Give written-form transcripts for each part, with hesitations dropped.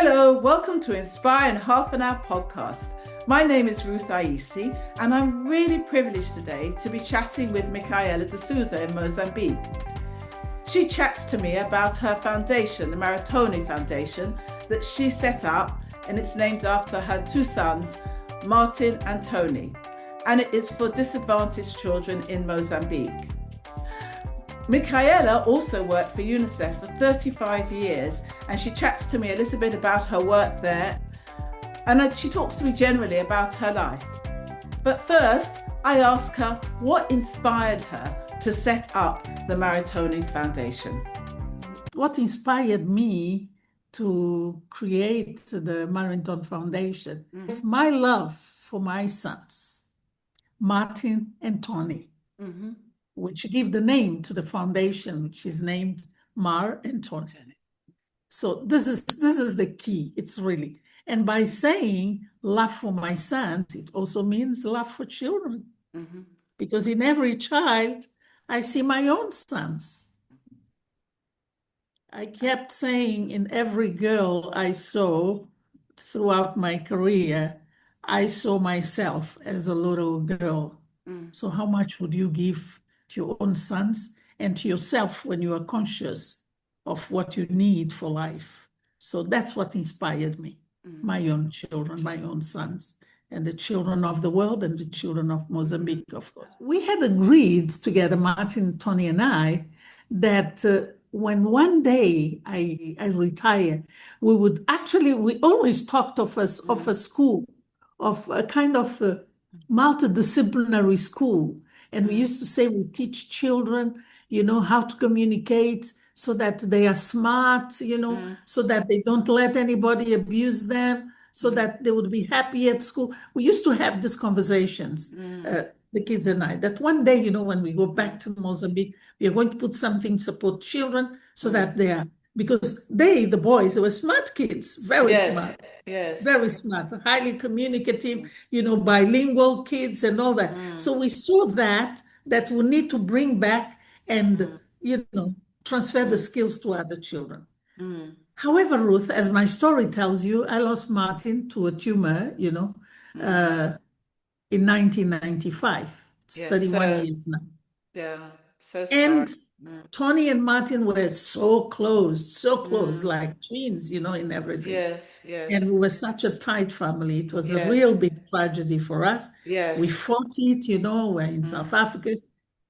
Hello, welcome to Inspire in Half an Hour podcast. My name is Ruth Aisi, and I'm really privileged today to be chatting with Micaela de Sousa in Mozambique. She chats to me about her foundation, the Maratoni Foundation, that she set up, and it's named after her two sons, Martin and Tony, and it is for disadvantaged children in Mozambique. Micaela also worked for UNICEF for 35 years, and she chats to me a little bit about her work there, and she talks to me generally about her life. But first, I ask her what inspired her to set up the Maratoni Foundation. What inspired me to create the Marathon Foundation? My love for my sons, Martin and Tony, which give the name to the foundation, which is named Mar and Tony. So this is the key. It's really, and by saying love for my sons, it also means love for children, because in every child I see my own sons. I kept saying in every girl I saw throughout my career, I saw myself as a little girl. So how much would you give to your own sons and to yourself when you are conscious of what you need for life? So that's what inspired me, my own children, my own sons, and the children of the world and the children of Mozambique, of course. We had agreed together, Martin, Tony, and I, that when one day I retire, we always talked of a school, of a kind of multidisciplinary school. And we used to say we teach children, how to communicate so that they are smart, so that they don't let anybody abuse them, so that they would be happy at school. We used to have these conversations, the kids and I, that one day, when we go back to Mozambique, we are going to put something to support children so that they are, because the boys, they were smart kids, very smart. Yes. Very smart, highly communicative, bilingual kids and all that. So we saw that we need to bring back and, transfer the skills to other children. However, Ruth, as my story tells you, I lost Martin to a tumor, in 1995. It's 31 years now. Yeah, so sorry. And Tony and Martin were so close, like twins, in everything. Yes. And we were such a tight family. It was a real big tragedy for us. Yes. We fought it, we're in South Africa,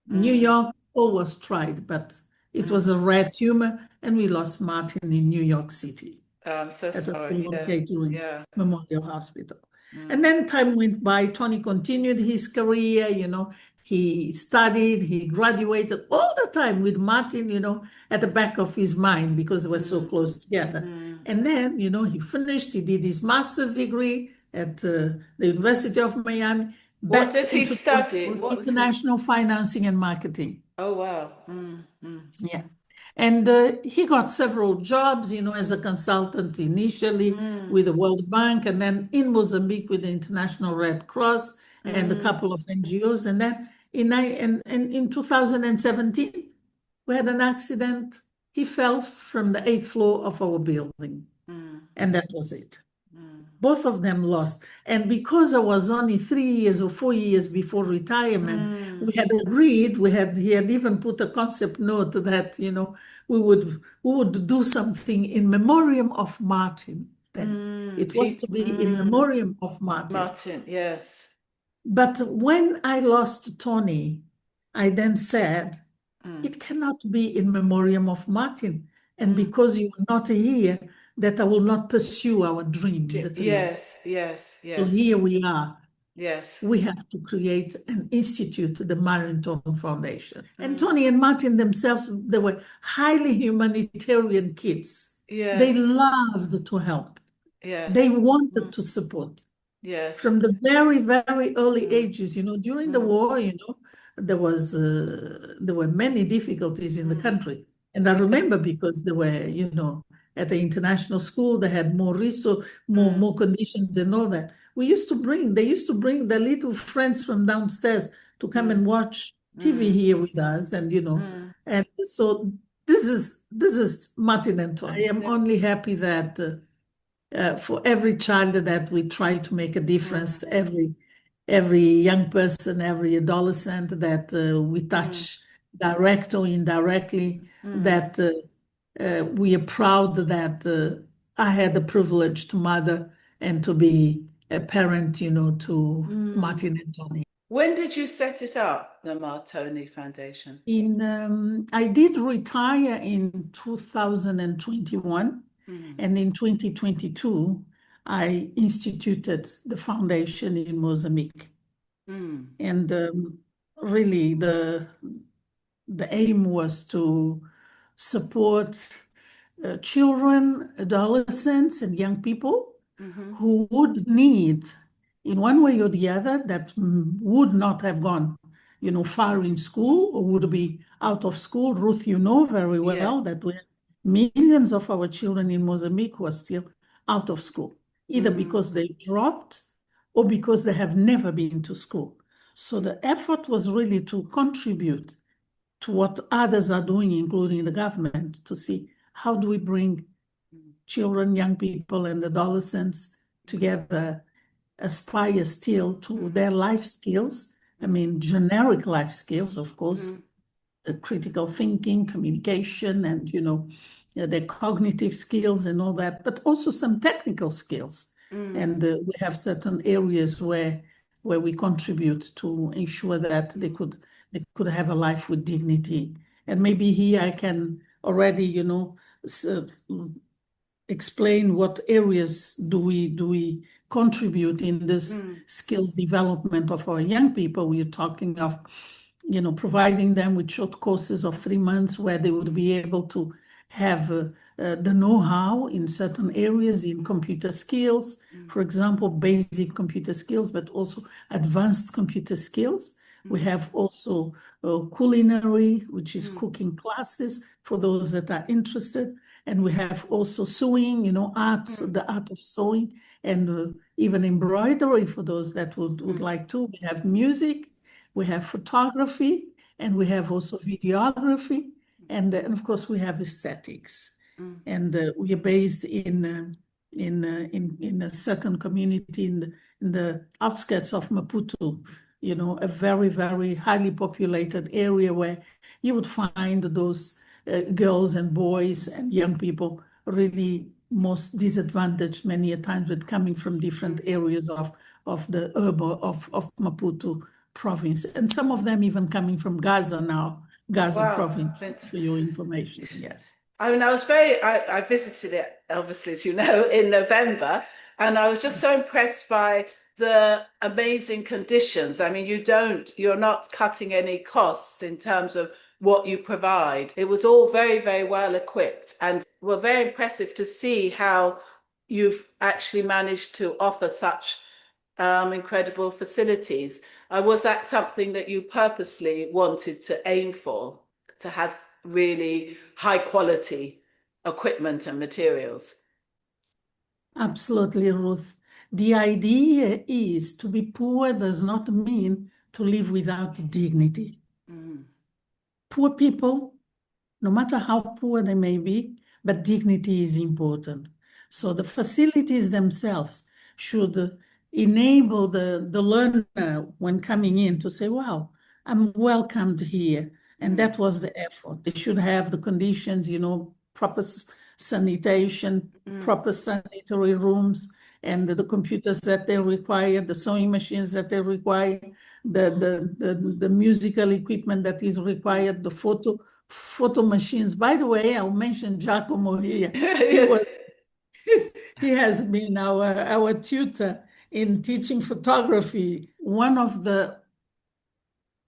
New York, all was tried, but it was a rare tumor, and we lost Martin in New York City. I'm so at sorry. a Catering Yeah. Memorial Hospital. And then time went by. Tony continued his career, he studied, he graduated all the time with Martin, at the back of his mind, because they were so close together. And then, he finished, he did his master's degree at the University of Miami. What did he study? International financing and marketing. Oh, wow. Yeah. And he got several jobs, as a consultant initially with the World Bank, and then in Mozambique with the International Red Cross and a couple of NGOs. And then in 2017, we had an accident. He fell from the 8th floor of our building, and that was it. Both of them lost. And because I was only 3 years or 4 years before retirement, we had agreed, he had even put a concept note that, we would do something in memoriam of Martin. Then it was to be in memoriam of Martin. Martin, yes. But when I lost Tony, I then said, it cannot be in memoriam of Martin. And because you were not here, that I will not pursue our dream. Yes. So here we are. Yes. We have to create an institute, the Marathon Foundation. And Tony and Martin themselves, they were highly humanitarian kids. Yes. They loved to help. Yes. They wanted to support. Yes. From the very, very early ages, during the war, there were many difficulties in the country. And I remember because they were, at the international school, they had more resources, more conditions and all that. They used to bring their little friends from downstairs to come and watch TV here with us. And, and so this is Martin and Tony. I am only happy that for every child that we try to make a difference, every young person, every adolescent that we touch direct or indirectly, that we are proud that I had the privilege to mother and to be a parent, to Martin and Tony. When did you set it up, the Martoni Foundation? I did retire in 2021, and in 2022, I instituted the foundation in Mozambique. And really, the aim was to support children, adolescents, and young people who would need, in one way or the other, that would not have gone, far in school or would be out of school. Ruth, you know very well Yes. that millions of our children in Mozambique were still out of school, either because they dropped or because they have never been to school. So the effort was really to contribute to what others are doing, including the government, to see how do we bring children, young people, and adolescents together, aspire still to their life skills. I mean, generic life skills, of course, critical thinking, communication, and, their cognitive skills and all that, but also some technical skills. And we have certain areas where we contribute to ensure that they could have a life with dignity. And maybe here I can already, explain what areas do we contribute in this skills development of our young people. We're talking of, providing them with short courses of 3 months where they would be able to have the know-how in certain areas in computer skills, for example, basic computer skills, but also advanced computer skills. We have also culinary, which is cooking classes for those that are interested. And we have also sewing, arts, the art of sewing, and even embroidery for those that would like to. We have music, we have photography, and we have also videography, and of course we have aesthetics. And we are based in a certain community in the outskirts of Maputo, a very, very highly populated area where you would find those girls and boys and young people really most disadvantaged many a times with coming from different areas of the urban of Maputo province, and some of them even coming from Gaza now, Gaza province, for your information. Yes. I mean, I visited it, obviously, as you know, in November, and I was just so impressed by the amazing conditions. I mean, you're not cutting any costs in terms of what you provide. It was all very, very well equipped, and were very impressive to see how you've actually managed to offer such incredible facilities. Was that something that you purposely wanted to aim for, to have really high quality equipment and materials? Absolutely, Ruth. The idea is to be poor does not mean to live without dignity. Poor people, no matter how poor they may be, but dignity is important. So the facilities themselves should enable the learner when coming in to say, wow, I'm welcomed here. And that was the effort. They should have the conditions, proper sanitation, proper sanitary rooms, and the computers that they require, the sewing machines that they require, the musical equipment that is required, the photo machines. By the way, I'll mention Giacomo here. Yes. He has been our tutor in teaching photography.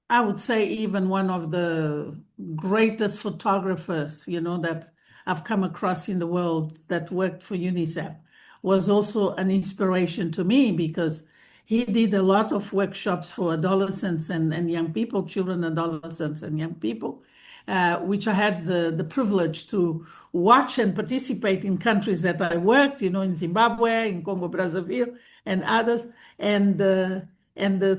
I would say even one of the greatest photographers, that I've come across in the world that worked for UNICEF, was also an inspiration to me because he did a lot of workshops for adolescents and young people, children, adolescents, and young people, which I had the privilege to watch and participate in countries that I worked, in Zimbabwe, in Congo, Brazzaville, and others. And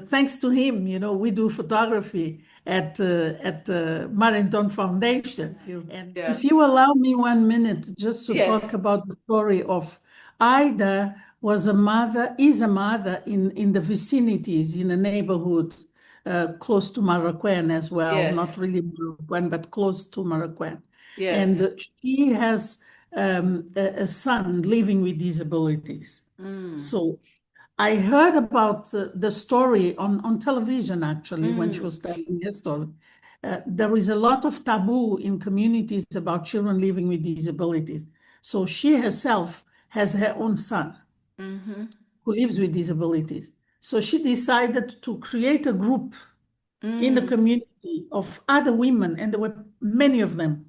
thanks to him, we do photography at Marenton Foundation. And if you allow me 1 minute just to talk about the story of Ida was a mother, is a mother in the vicinities, in the neighborhood close to Marroquin as well, not Yes. really Marroquin, but close to Marroquin. And Yes. she has a son living with disabilities. So I heard about the story on television, actually, when she was telling her story. There is a lot of taboo in communities about children living with disabilities. So she herself has her own son who lives with disabilities. So she decided to create a group in the community of other women, and there were many of them.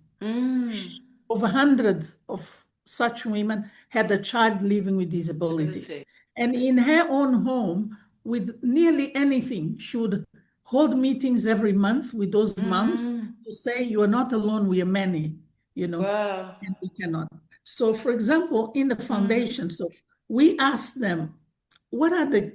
Over 100 of such women had a child living with disabilities. Disability. And in her own home, with nearly anything, she would hold meetings every month with those moms to say, you are not alone, we are many, Wow. and we cannot. So, for example, in the foundation, so we asked them, what are the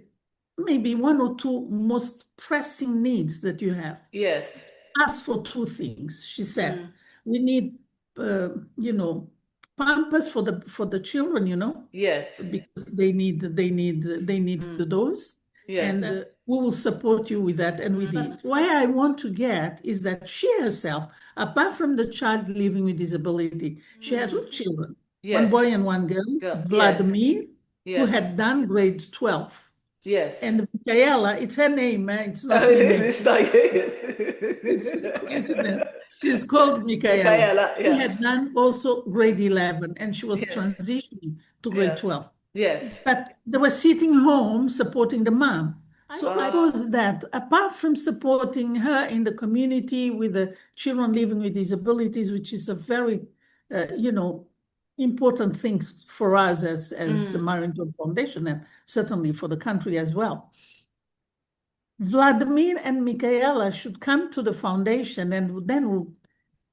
maybe one or two most pressing needs that you have? Yes. Ask for two things. She said, we need, you know, pampers for the children, Yes. because they need the dose, Yes. and we will support you with that, and we did. Why I want to get is that she herself, apart from the child living with disability, she has two children, one Yes. boy and one girl, Go. Yes. Vladimir, who Yes. had done grade 12. Yes. And Micaela, it's her name, it's Oh, not my name. it's like It's a coincidence. She's called Micaela. Michaela, She yeah. had done also grade 11 and she was Yes. transitioning to grade Yeah. 12. Yes. But they were sitting home supporting the mom. So I Wow. was that apart from supporting her in the community with the children living with disabilities, which is a very, important thing for us as the Marinton Foundation and certainly for the country as well. Vladimir and Michaela should come to the foundation and then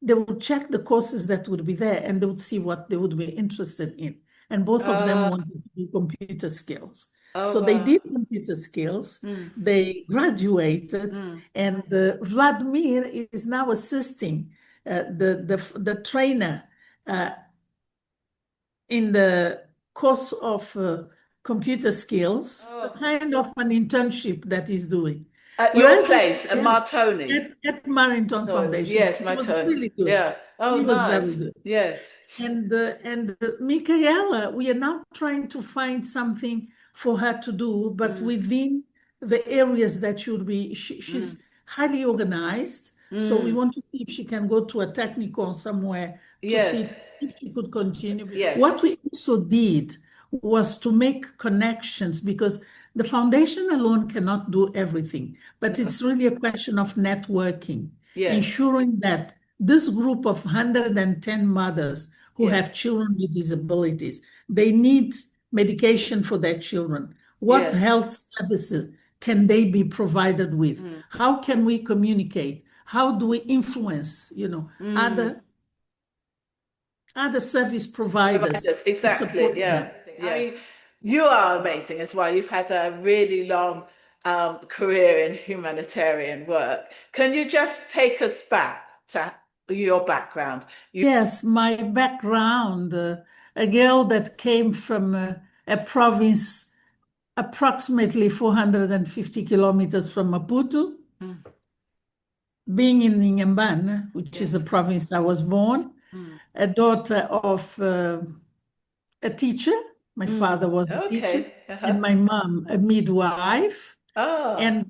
they would check the courses that would be there and they would see what they would be interested in. And both of them wanted to do computer skills. Oh, So they wow. did computer skills, they graduated, and Vladimir is now assisting the trainer in the course of computer skills, the kind of an internship that he's doing. At your Whereas place, at yes, Martoni. at Marinton No, Foundation, yes, yes, he was Martoni. really good. Yeah. Oh, He was very nice. good. Yes. And Michaela, we are now trying to find something for her to do, but within the areas that should be, she's highly organized. So we want to see if she can go to a technical somewhere to Yes. see if she could continue. Yes. What we also did was to make connections because the foundation alone cannot do everything, but it's really a question of networking, Yes. ensuring that this group of 110 mothers who Yes. have children with disabilities, they need medication for their children. What Yes. health services can they be provided with? How can we communicate? How do we influence, other service providers Providers. to Exactly. support Yeah. them? I mean, you are amazing as well. You've had a really long career in humanitarian work. Can you just take us back to your background? Yes, my background, a girl that came from a province approximately 450 kilometers from Maputo, being in Inhambane, which is a Yes. province I was born, a daughter of a teacher. My father was a teacher, Okay. and my mom a midwife, Oh, and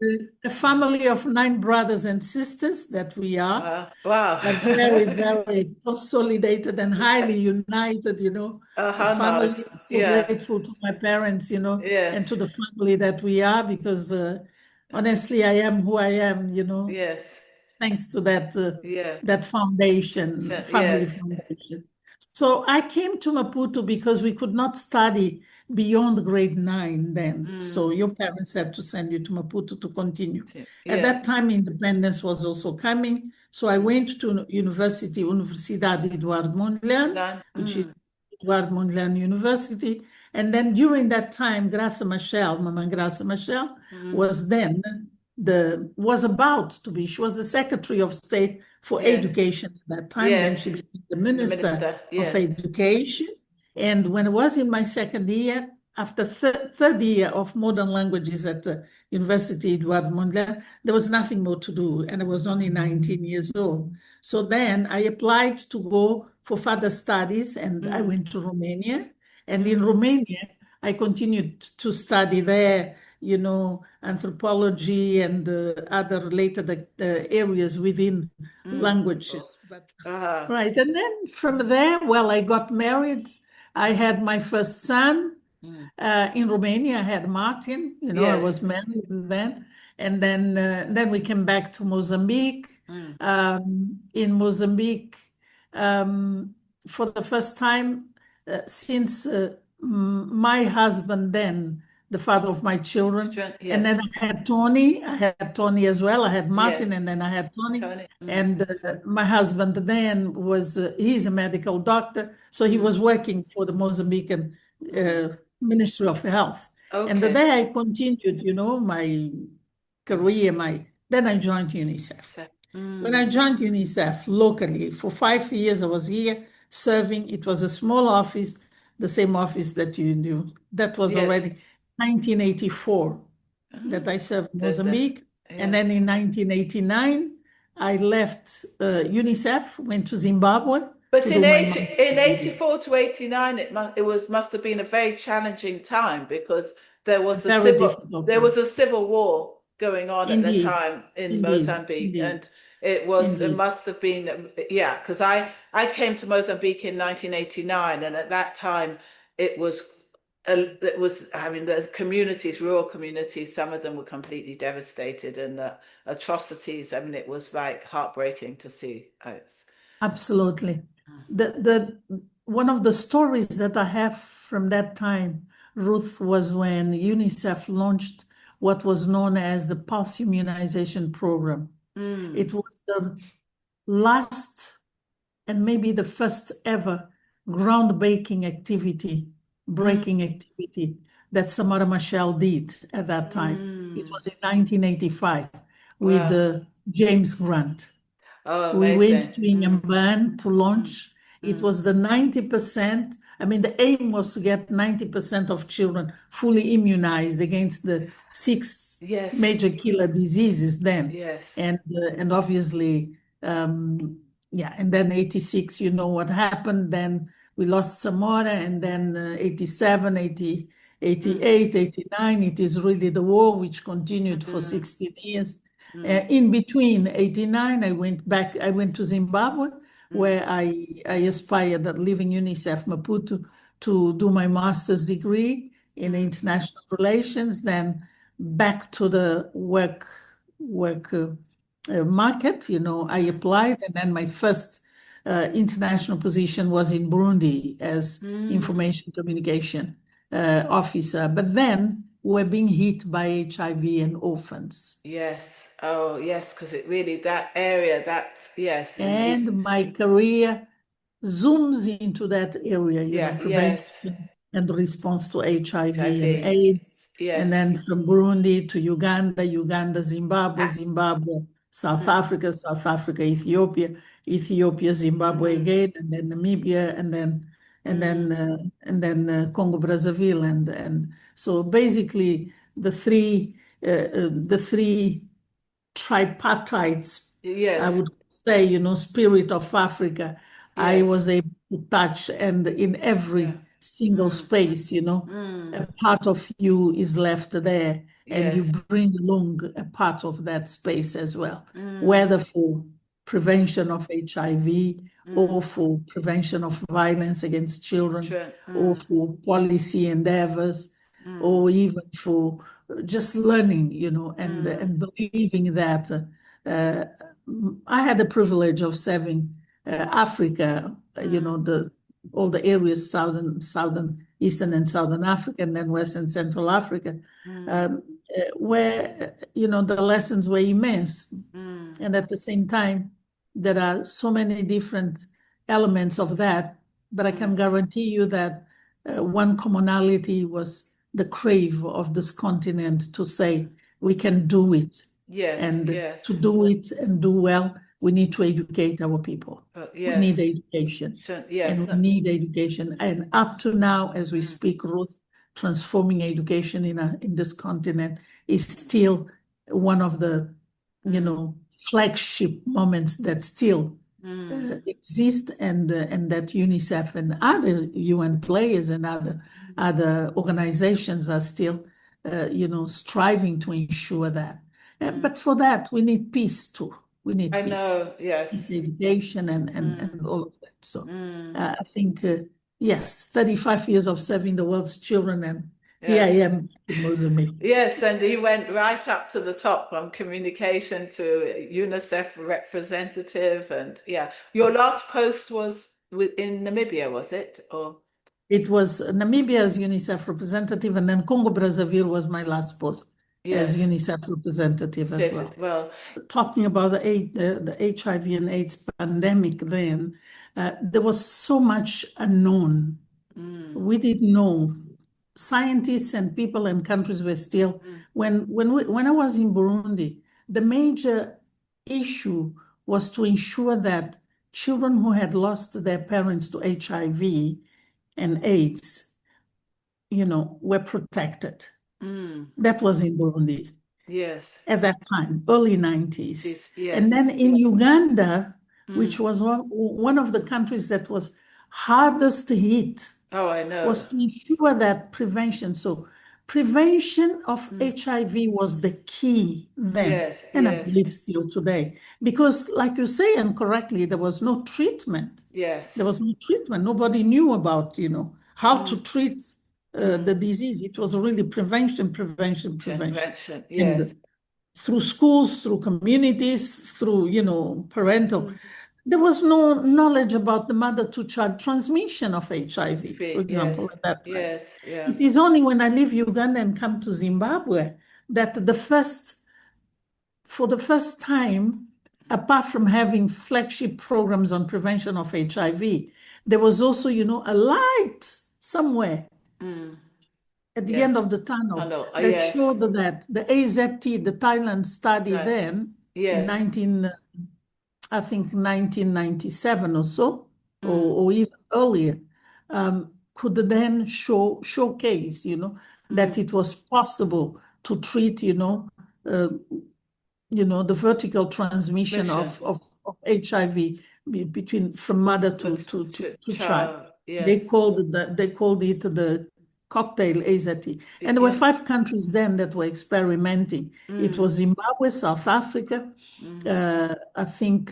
a family of 9 brothers and sisters that we are. wow. Wow. A very, very consolidated and highly united, Oh, a how family. nice. So Yeah. grateful to my parents, and Yes. to the family that we are, because honestly, I am who I am, Yes. thanks to that Yeah. that foundation, family Yes. foundation. So I came to Maputo because we could not study beyond grade 9 then. So your parents had to send you to Maputo to continue. At Yeah. that time, independence was also coming. So I went to university, Universidade Eduardo Mondlane, Done. which is Eduardo Mondlane University. And then during that time, Graça Machel, Mama Graça Machel, was then she was the Secretary of State for Yes. Education at that time. Then Yes. she became the The Minister minister. of Yes. Education. And when I was in my second year, after third year of modern languages at University Eduardo Mondlane, there was nothing more to do, and I was only 19 years old. So then I applied to go for further studies, and I went to Romania. And in Romania, I continued to study there, anthropology and other related areas within languages. But Uh-huh. right, and then from there, well, I got married. I had my first son in Romania. I had Martin. I Yes. was married then, and then we came back to Mozambique. In Mozambique, um, for the first time since my husband, then the father of my children, and then Yes. I had Tony. I had Tony as well. I had Yes. Martin, and then I had Tony. Tony. And my husband then he's a medical doctor, so he was working for the Mozambican uh, Ministry of Health. And Okay. there I continued, my career, then I joined UNICEF. So, When I joined UNICEF locally, for 5 years I was here serving. It was a small office, the same office that you do. That was yes. already 1984 that I served The, Mozambique. And then yes. in 1989, I left UNICEF, went to Zimbabwe But to do my master's in degree. 84 to 89, must have been a very challenging time because there was a Very civil difficult there was time. a civil war going on at the Indeed, time in indeed, Mozambique, indeed, and it indeed. must have been, yeah, because I came to Mozambique in 1989, and at that time it was I mean, the communities, rural communities, some of them were completely devastated, and the atrocities. I mean, it was like heartbreaking to see. Absolutely. One of the stories that I have from that time, Ruth, was when UNICEF launched what was known as the pulse immunization program. Mm, It was the last and maybe the first ever groundbreaking activity, mm, breaking activity that Samara Machel did at that time. It mm. was in 1985 with Wow. James Grant. Oh, We amazing. went to Inhamban to Mm, launch. It mm. was the 90%. I mean, the aim was to get 90% of children fully immunized against the six Yes, major killer diseases then. yes. And obviously, yeah, and then 86, you know what happened. Then we lost Samora, and then 87, 80, Mm, 88, 89. It is really the war which continued for mm, 16 years. mm, In between 89, I went to Zimbabwe, mm, where I aspired at leaving UNICEF Maputo to do my master's degree in mm, international relations, then back to the work market. I mm, applied, and then my first international position was in Burundi as mm. information communication officer. But then we're being hit by HIV and orphans. Yes. Oh, yes, because it really, that area, yes, and it's, And my career zooms into that area, yeah, yes. prevention and response to HIV and HIV. AIDS. And Yes. then from Burundi to Uganda, Zimbabwe, Ah, South mm, Africa, Ethiopia, Zimbabwe mm, again, and then Namibia, mm. and then Congo Brazzaville, and so basically the three tripartites, I Yes. would say, spirit of Africa, I Yes. was able to touch, and in Yeah. every single Mm, space, mm. a part of you is left there, and you Yes. bring along a part of that space as well, Mm, whether for mm, prevention of HIV or mm. for prevention of violence against children True. or Mm, for policy endeavors mm, or even for just learning, mm, and believing that uh, I had the privilege of serving Africa, mm. the all the areas, eastern and southern Africa, and then West and Central Africa, Mm, um, where the lessons were immense, mm, and at the same time, there are so many different elements of that, but I can mm. guarantee you that one commonality was the crave of this continent to say we can do it, Yes, and to yes. do it and do well we need to educate our people. We need Yes. education, Yes. and we need education. And up to now, as we Mm, speak, Ruth, transforming education in this continent is still one of the, mm, flagship moments that still mm, exist, and that UNICEF and other UN players and other organizations are still, striving to ensure that. mm. But for that, we need peace too. We need I peace, know. Yes. education, and, and, Mm, and all of that. So mm. I think, yes, 35 years of serving the world's children, and here I Yes. am in Mozambique. Yes, and he went right up to the top from communication to UNICEF representative. And yeah, your last post was in Namibia, was it? Or It was Namibia's UNICEF representative, and then Congo Brazzaville was my last post as yes, UNICEF representative as well. well, Talking about the HIV and AIDS pandemic, then there was so much unknown. mm, We didn't know. Scientists and people and countries were still, mm, when I was in Burundi, the major issue was to ensure that children who had lost their parents to HIV and AIDS, were protected. mm, That was in Burundi yes, at that time, early 90s. And yes, then in Uganda, mm. which was one of the countries that was hardest hit, Oh, I know. was to ensure that prevention. So prevention of Mm. HIV was the key then, Yes, and I yes, believe still today. Because like you say, and correctly, there was no treatment. There yes, was no treatment. Nobody knew about, how to mm, treat mm. the disease. It was really prevention, prevention, prevention. Prevention, And yes, through schools, through communities, through, parental. mm. There was no knowledge about the mother to child transmission of HIV, for example, Yes, at that time. yes, yeah, It is only when I leave Uganda and come to Zimbabwe that for the first time, apart from having flagship programs on prevention of HIV, there was also, a light somewhere mm. at the end Yes. of the tunnel Hello, that yes, showed that the AZT, the Thailand study right, then in yes, 1997 or so, mm, or even earlier, could then showcase, that mm. it was possible to treat, uh, the vertical transmission Mission. of HIV between from mother The to child. child, yes, They called it the cocktail AZT. And there were yes, 5 countries then that were experimenting. It mm, was Zimbabwe, South Africa, mm, I think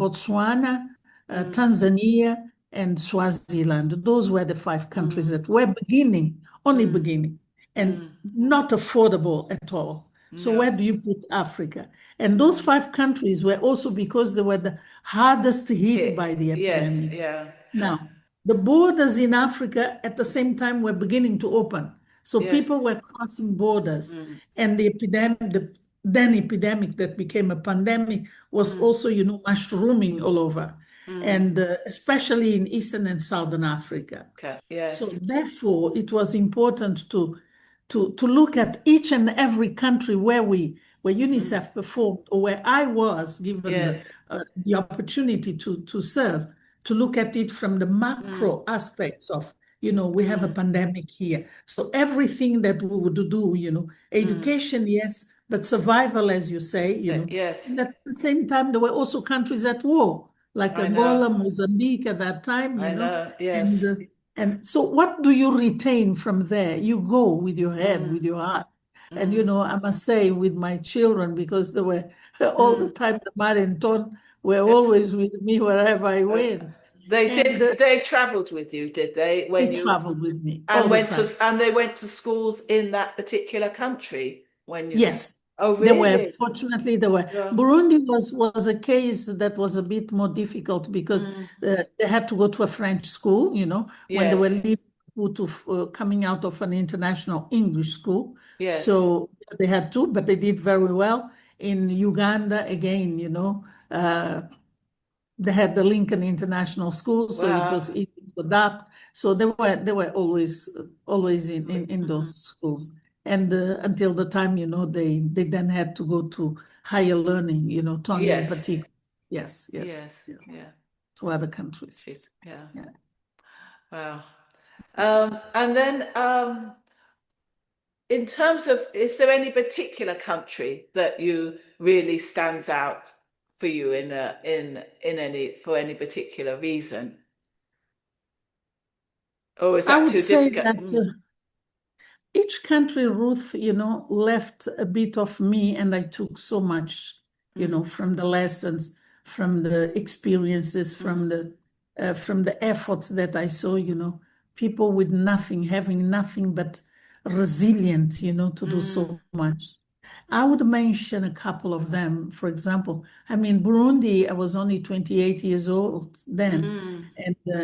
Botswana, mm, Tanzania, and Swaziland. Those were the 5 countries mm, that were beginning, only mm, beginning, and mm. not affordable at all. So No, where do you put Africa? And those mm. 5 countries were also because they were the hardest hit by Hit, the yes, epidemic. yeah, Now, the borders in Africa at the same time were beginning to open. So yes, people were crossing borders. mm, And the then epidemic that became a pandemic was mm, also, mushrooming all over. mm. And especially in Eastern and Southern Africa. Okay, So yes, therefore, it was important to look at each and every country where mm, UNICEF performed, or where I was given yes, the opportunity to serve, to look at it from the mm, macro aspects of, we have a mm, pandemic here. So everything that we would do, mm. education, yes, but survival, as you say, Yes, and at the same time, there were also countries at war, like I know, Angola, Mozambique at that time, I know, and yes, so what do you retain from there? You go with your head, mm, with your heart. And mm, I must say with my children, because they were all the mm. time, the mother and Ton were always with me wherever I Uh, went. they And did, they traveled with you, did they, when they you traveled with me all and the went time. to and they went to schools in that particular country when you Yes, oh there were, really? fortunately, there were. Yeah. Burundi was a case that was a bit more difficult because Mm, they had to go to a French school, when they were yes, leaving to coming out of an international English school. yes. So they had to, but they did very well. In Uganda, again, they had the Lincoln International School, so it Wow. was easy to adapt. So they were always in those schools. and until the time, they then had to go to higher learning, Tony in Yes. particular. Yes, yes, Yes. yes, Yeah. to other countries. Yeah. Yeah. Wow. And then in terms of, is there any particular country that you really stands out for you in any for any particular reason? Or is I that would too say difficult? that each country, Ruth, left a bit of me, and I took so much, from the lessons, from the experiences, from the efforts that I saw, people with nothing, having nothing but resilient, to do so much. I would mention a couple of them. For example, I mean, Burundi, I was only 28 years old then,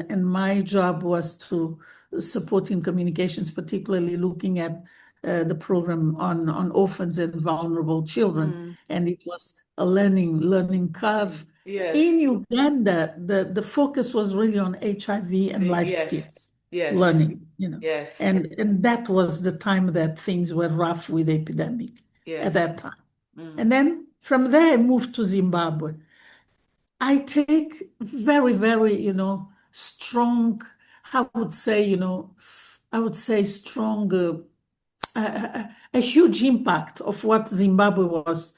and my job was to support in communications, particularly looking at the program on orphans and vulnerable children. And it was a learning curve. Yes. In Uganda, the focus was really on HIV and life Yes. skills Yes. learning, Yes. and that was the time that things were rough with epidemic at Yes. that time. And then from there, I moved to Zimbabwe. I take very, very, strong, I would say strong, a huge impact of what Zimbabwe was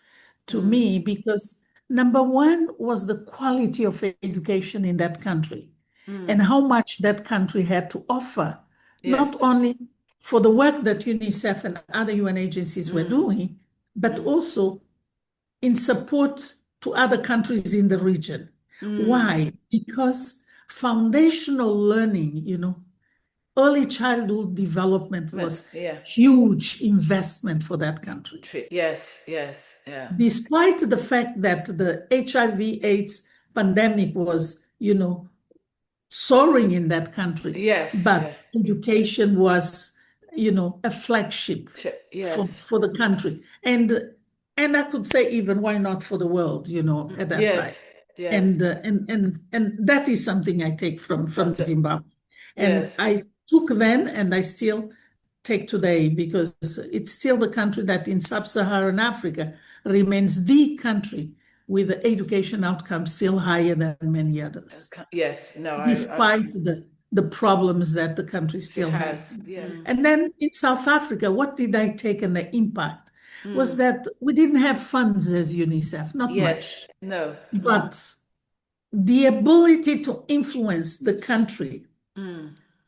to me, because number one was the quality of education in that country and how much that country had to offer, not Yes. only for the work that UNICEF and other UN agencies were doing, but also in support to other countries in the region. Why? Because foundational learning, early childhood development was Yeah. huge investment for that country. Yes. Yes. Yeah. Despite the fact that the HIV/AIDS pandemic was, soaring in that country, Yes. but Yeah. education was, a flagship for, Yes. for the country. And I could say even why not for the world, at that time. Yes. Yes. And that is something I take from That's it. Zimbabwe. And Yes. I took then and I still take today, because it's still the country that in sub-Saharan Africa remains the country with the education outcomes still higher than many others, Yes. No, despite the problems that the country she still has. has. Yeah. And then in South Africa, what did I take, and the impact was that we didn't have funds as UNICEF, not Yes. much, No. but the ability to influence the country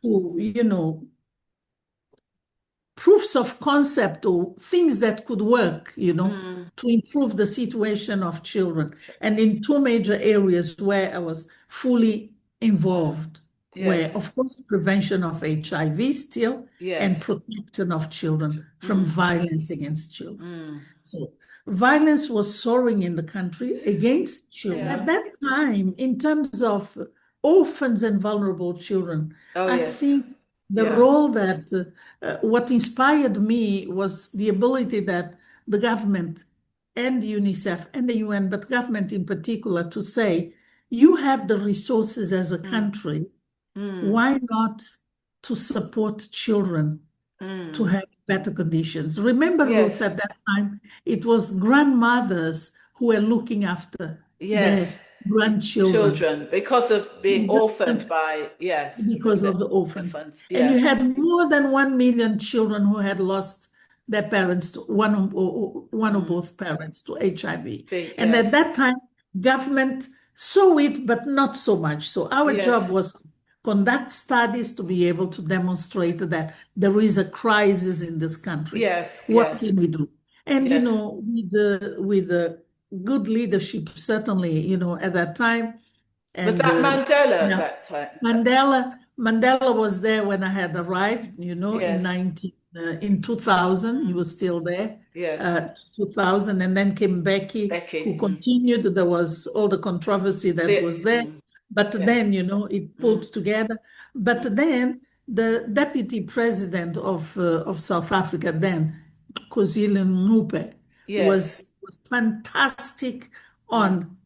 to, proofs of concept or things that could work, to improve the situation of children. And in two major areas where I was fully involved, were, Yes. of course, prevention of HIV still, and Yes. protection of children from violence against children. So violence was soaring in the country against children. At Yeah. that time, in terms of orphans and vulnerable children, Oh, I yes. think the Yeah. role that what inspired me was the ability that the government and UNICEF and the UN, but government in particular, to say, you have the resources as a country, why not to support children to have better conditions? Remember, Ruth, Yes. at that time, it was grandmothers who were looking after their Yes. grandchildren. Children, because of being And that's orphaned by, yes, because the of the orphans. orphans. And you Yeah. had more than 1 million children who had lost their parents to one or both parents to HIV. And at Yes. that time, government saw it, but not so much. So our Yes. job was to conduct studies to be able to demonstrate that there is a crisis in this country. Yes. What Yes. can we do? And Yes. with the good leadership, certainly, at that time, Was and that Mandela at yeah, that time? Mandela was there when I had arrived, Yes. in 2000. He was still there, Yes. 2000, and then came Becky, who Becky. continued. There was all the controversy that was there, but Yeah. then, it pulled together. But then the deputy president of South Africa then, Kozile Mmupe, Yes. was fantastic on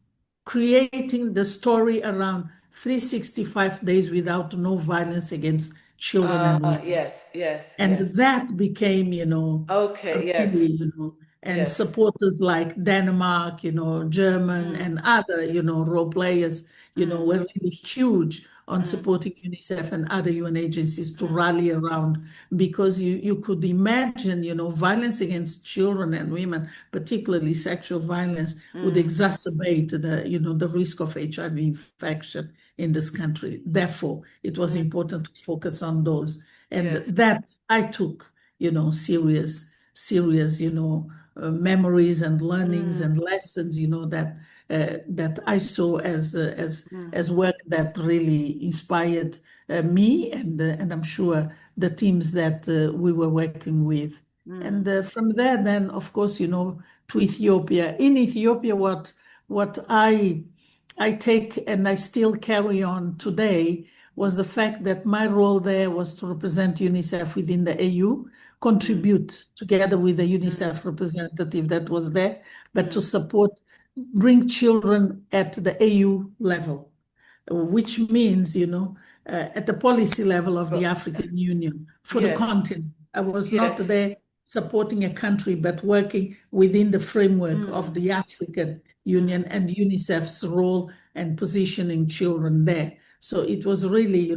creating the story around 365 days without no violence against children and women. Yes, yes, And yes. that became, Okay, yes. really, and Yes. supporters like Denmark, German Mm, and other, role players, mm, were really huge on mm, supporting UNICEF and other UN agencies to mm, rally around because you could imagine, violence against children and women, particularly sexual violence, would mm. exacerbate the risk of HIV infection in this country. Therefore, it was important to focus on those. And Yes. that I took, serious, memories and learnings Mm, and lessons, that I saw mm, as work that really inspired me and I'm sure the teams that we were working with. mm, And from there, then, of course, to Ethiopia. In Ethiopia, what I take and I still carry on today was the fact that my role there was to represent UNICEF within the AU, mm, contribute together with the mm, UNICEF representative that was there, but to mm. support, bring children at the AU level, which means, at the policy level of the But African Union for the yes, continent. I was not yes. there supporting a country, but working within the framework Mm, of the African Union mm, and UNICEF's role and positioning children there. So it was really,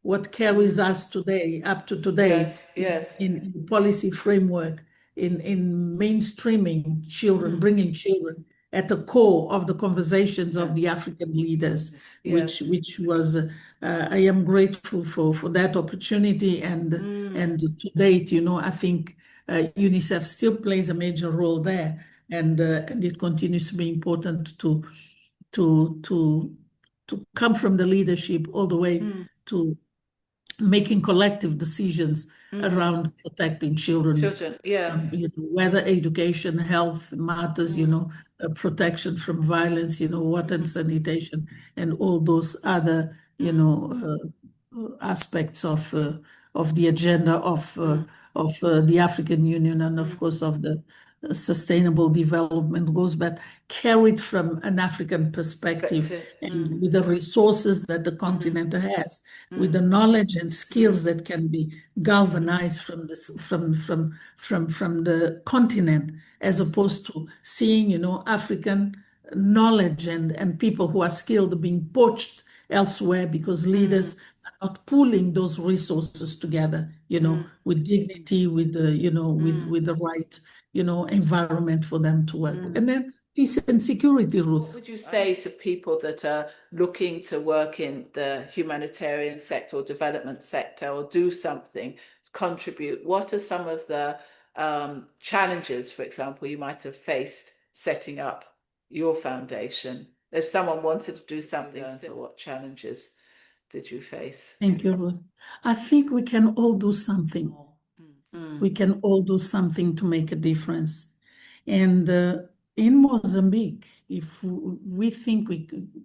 what carries mm. us today, up to today, Yes, yes. in the policy framework, in mainstreaming children, Mm, bringing children at the core of the conversations of yeah. the African leaders, Yes. which was I am grateful for that opportunity Mm, and to date, I think UNICEF still plays a major role there, and it continues to be important to to to come from the leadership all the way mm, to making collective decisions mm. around protecting children, Children, yeah. whether education, health matters, Mm, protection from violence, water and mm, sanitation, and all those other, mm, aspects of the agenda mm, of the African Union and mm. of course of the sustainable development goals, but carried from an African perspective Perspective. Mm, and with the resources that the mm, continent has, with mm, the knowledge and skills mm, that can be mm, galvanized from this from the continent, as mm, opposed to seeing, African knowledge and people who are skilled being poached elsewhere because mm, leaders are not pooling those resources together, mm, with dignity, with the, mm, with the right, environment for them to work. mm. And then peace and security, What Ruth. would you say to people that are looking to work in the humanitarian sector or development sector or do something, contribute? What are some of the challenges, for example, you might have faced setting up your foundation? If someone wanted to do something similar, what challenges did you face? Thank you, Ruth. I think we can all do something. Mm, We can all do something to make a difference. And in Mozambique, if we think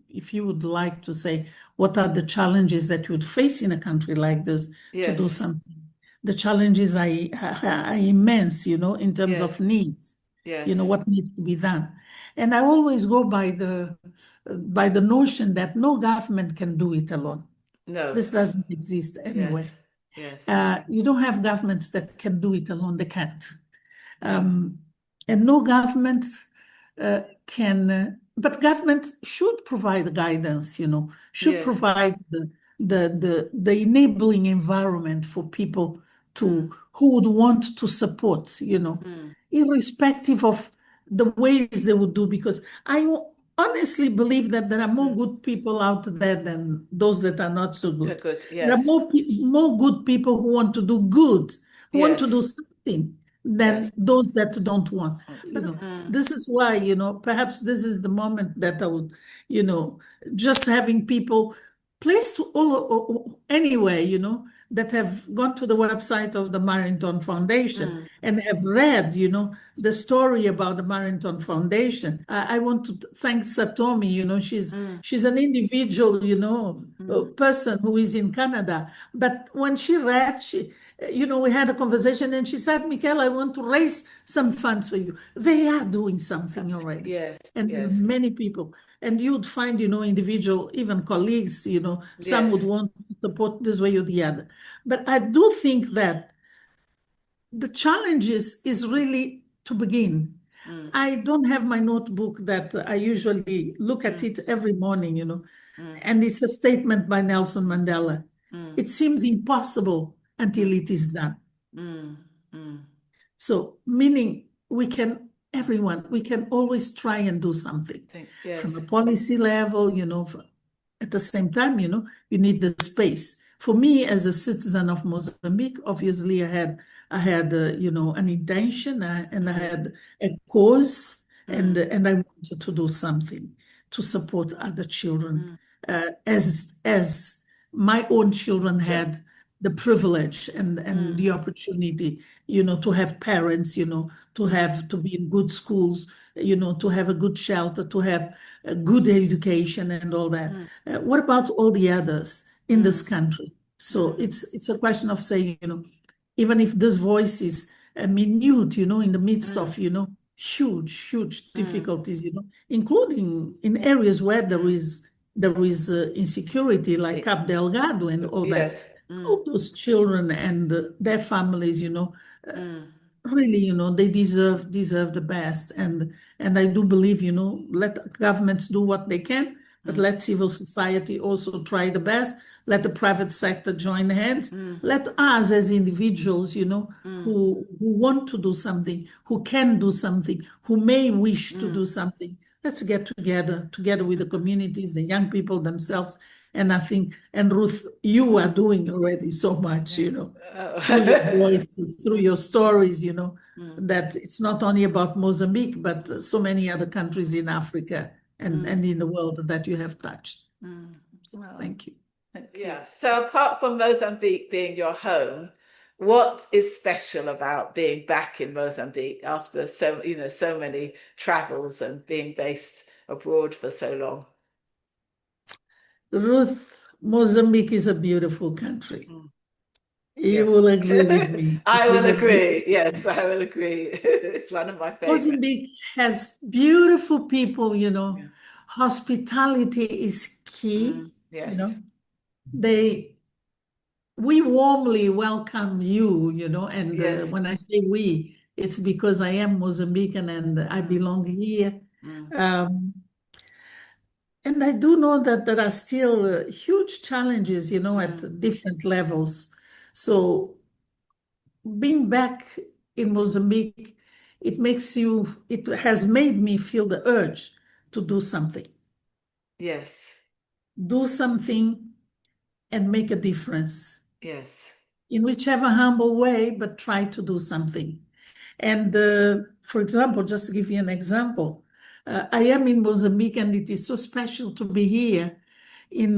if you would like to say, what are the challenges that you would face in a country like this to do yes, something? The challenges are immense, in terms of yes, needs, yes, what needs to be done. And I always go by the notion that no government can do it alone. no, This doesn't exist anywhere. yes, yes, You don't have governments that can do it alone. They can't. no, And no government but government should provide guidance, should yes, provide the enabling environment for people mm, who would want to support, mm, irrespective of the ways they would do, because I honestly believe that there are more mm. good people out there than those that are not so So good. good, There are yes, more good people who want to do good, who want to yes, do something yes. than those that don't want. Mm, This is why, perhaps this is the moment that I would, you know, just having people placed anywhere, that have gone to the website of the Marrington Foundation mm, and have read, the story about the Marrington Foundation. I want to thank Satomi, mm, she's an individual, mm, person who is in Canada. But when she read, we had a conversation and she said, Michaela, I want to raise some funds for you. They are doing something something. already. Yes, And there are yes. many people. and you would find, individual, even colleagues, some would Yes. want to support this way or the other. But I do think that the challenge is really to begin. Mm, I don't have my notebook that I usually look at mm, it every morning, mm, and it's a statement by Nelson Mandela. mm, It seems impossible until mm, it is done. mm, mm, So, meaning everyone, we can always try and do something from a yes. policy level, at the same time, you need the space. For me, as a citizen of Mozambique, obviously I had an intention, and I Mm, had a cause, and mm, and I wanted to do something to support other children, mm, as my own children sure. had the privilege and Mm, the opportunity, to have parents, to mm, have to be in good schools, to have a good shelter, to have a good education and all that. mm, What about all the others in this mm, country? So mm, it's a question of saying, even if this voice is minute, in the midst mm, of, huge mm, difficulties, including in areas where mm. there is insecurity, like Cap Delgado and all that. Yes. Mm, All those children and their families, mm, really, they deserve the best. And I do believe, let governments do what they can, but mm, let civil society also try the best. Let the private sector join hands. mm, Let us as individuals, mm, who want to do something, who can do something, who may wish to mm, do something. Let's get together with the communities, the young people themselves. And I think, and Ruth, you are doing already so much, yeah. through your Oh. voice, through your stories, Mm, that it's not only about Mozambique, but so many other countries in Africa and mm, in the world that you have touched. mm. So Well, thank you. thank you. Yeah. So apart from Mozambique being your home, what is special about being back in Mozambique after so many travels and being based abroad for so long? Ruth, Mozambique is a beautiful country. Mm, You yes. will agree with me. It I will is a agree. beautiful Yes, country. I will agree. It's one of my favorites. Mozambique has beautiful people, Yeah. Hospitality is key, you Yes. know. They we warmly welcome you, and Yes. when I say we, it's because I am Mozambican and I Mm, belong here. mm, Um, and I do know that there are still huge challenges, mm, at different levels. So being back in Mozambique, it has made me feel the urge to yes. do something and make a difference Yes. in whichever humble way, but try to do something. And for example, just to give you an example, I am in Mozambique and it is so special to be here in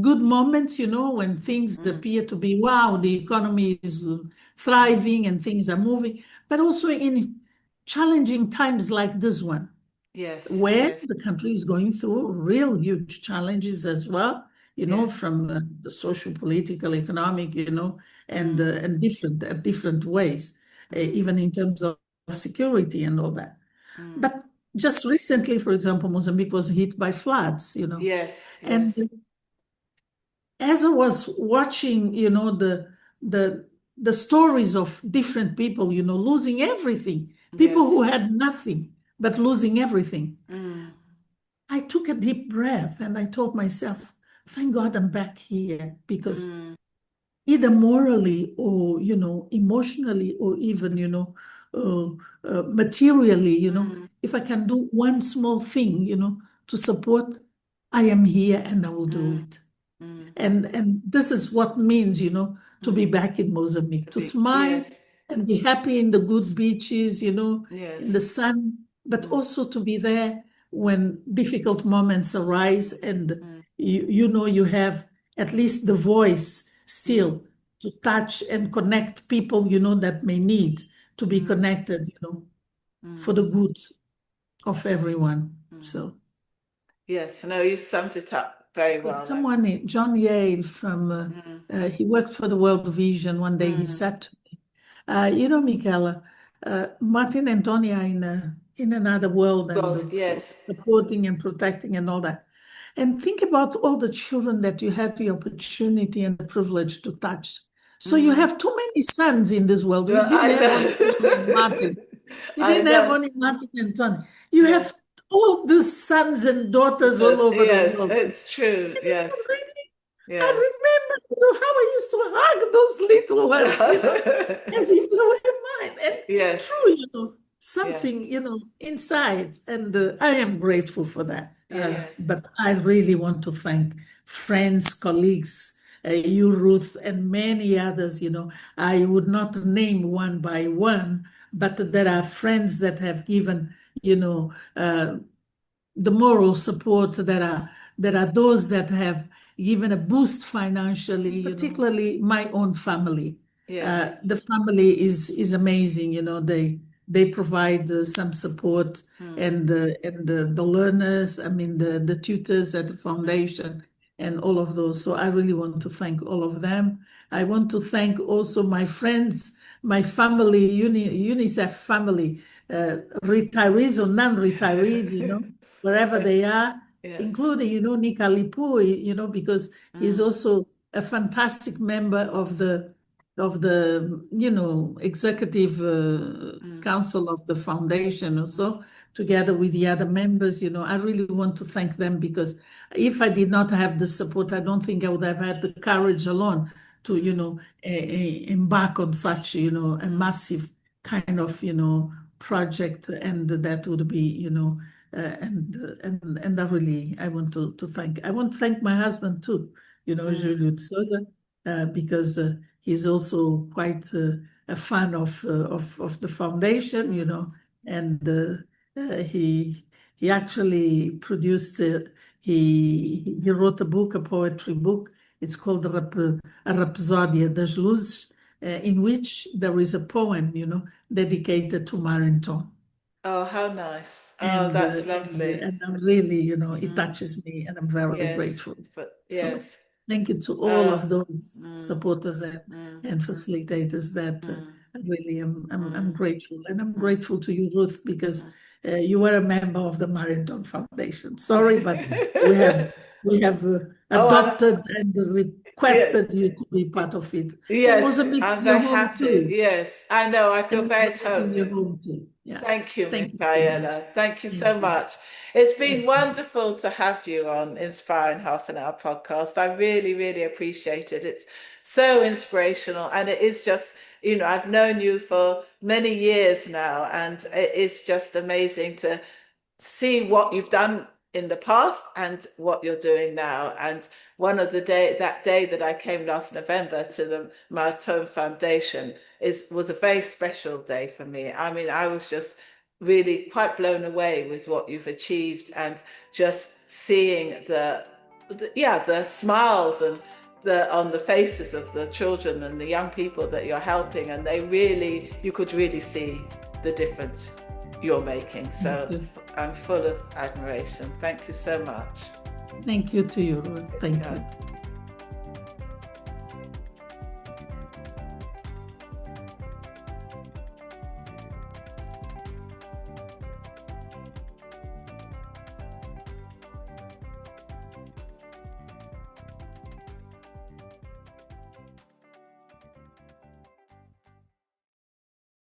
good moments, when things Mm, appear to be, wow, the economy is mm, thriving and things are moving, but also in challenging times like this one yes. where Yes. the country is going through real huge challenges as well, Yes. from the social, political, economic, and Mm, different ways, mm, even in terms of security and all that. mm. But just recently, for example, Mozambique was hit by floods, Yes. and Yes. as I was watching, the stories of different people, losing everything, people Yes. who had nothing but losing everything. Mm, I took a deep breath and I told myself, thank God I'm back here, because mm, either morally or, emotionally or even, uh, materially, mm, if I can do one small thing, to support, I am here and I will do mm, it. mm, And this is what means, to be mm. back in Mozambique, To to be. smile Yes. and be happy in the good beaches, in Yes. the sun, but Mm, also to be there when difficult moments arise and mm, you have at least the voice mm, still to touch and connect people, that may need to be mm, connected, for mm, the good of everyone. mm. So. Yes. No, you summed it up very Because well. someone, John Yale Mm, he worked for the World Vision. One day he mm, said to me, Michaela, Martin and Tony are in another world and God, yes. supporting and protecting and all that. And think about all the children that you had the opportunity and the privilege to touch. So you have too many sons in this world. We Well, didn't I have only Tony and know. Martin. We I didn't have know. only Martin and Tony. You Yeah. have all these sons and daughters all Yes, over the yes, world. it's true. Yes. Really, I Yeah. remember, how I used to hug those little ones, as if they were mine. And Yes. true, Yeah. something, inside. And I am grateful for that. Yes. But I really want to thank friends, colleagues, you, Ruth, and many others. I would not name one by one, but there are friends that have given, the moral support. There are those that have given a boost financially, particularly my own family. Yes. The family is amazing. They provide some support, and the learners. I mean the tutors at the foundation and all of those. So I really want to thank all of them. I want to thank also my friends, my family, UNICEF family, retirees or non-retirees, wherever they are, Yes. including, Nika Lipu, because he's also a fantastic member of the executive council of the foundation also, together with the other members. I really want to thank them, because if I did not have the support, I don't think I would have had the courage alone to, embark on such, a massive kind of, project, and that would be, and I want to thank my husband too, Julio de Sousa, because he's also quite a fan of the foundation, and he actually produced he wrote a book, a poetry book. It's called A Rapsódia das Luzes, in which there is a poem, dedicated to Marinton. Oh, how nice. Oh, And, that's lovely. and I'm really, it touches me, and I'm very Yes. grateful. But So yes. thank you to all Uh, of those mm, supporters and facilitators that I really I'm grateful. And I'm grateful to you, Ruth, because you were a member of the Marinton Foundation. Sorry, but we have oh, I'm adopted and yeah. requested you to be part of it. And Yes, Mozambique I'm is your very home happy. too. Yes, I know. I feel And very at Mozambique is home. your home too. Yeah. Thank you, Thank you so much. Micaela. Thank you Thank so you. much. It's been Thank you. wonderful to have you on Inspiring Half an Hour podcast. I really, really appreciate it. It's so inspirational, and it is just, I've known you for many years now, and it is just amazing to see what you've done in the past and what you're doing now. And that day that I came last November to the Maratone Foundation was a very special day for me. I mean, I was just really quite blown away with what you've achieved, and just seeing the smiles and on the faces of the children and the young people that you're helping, and you could really see the difference you're making. Thank So you. I'm full of admiration. Thank you so much. Thank you to you, Ruth. Thank Yeah. you.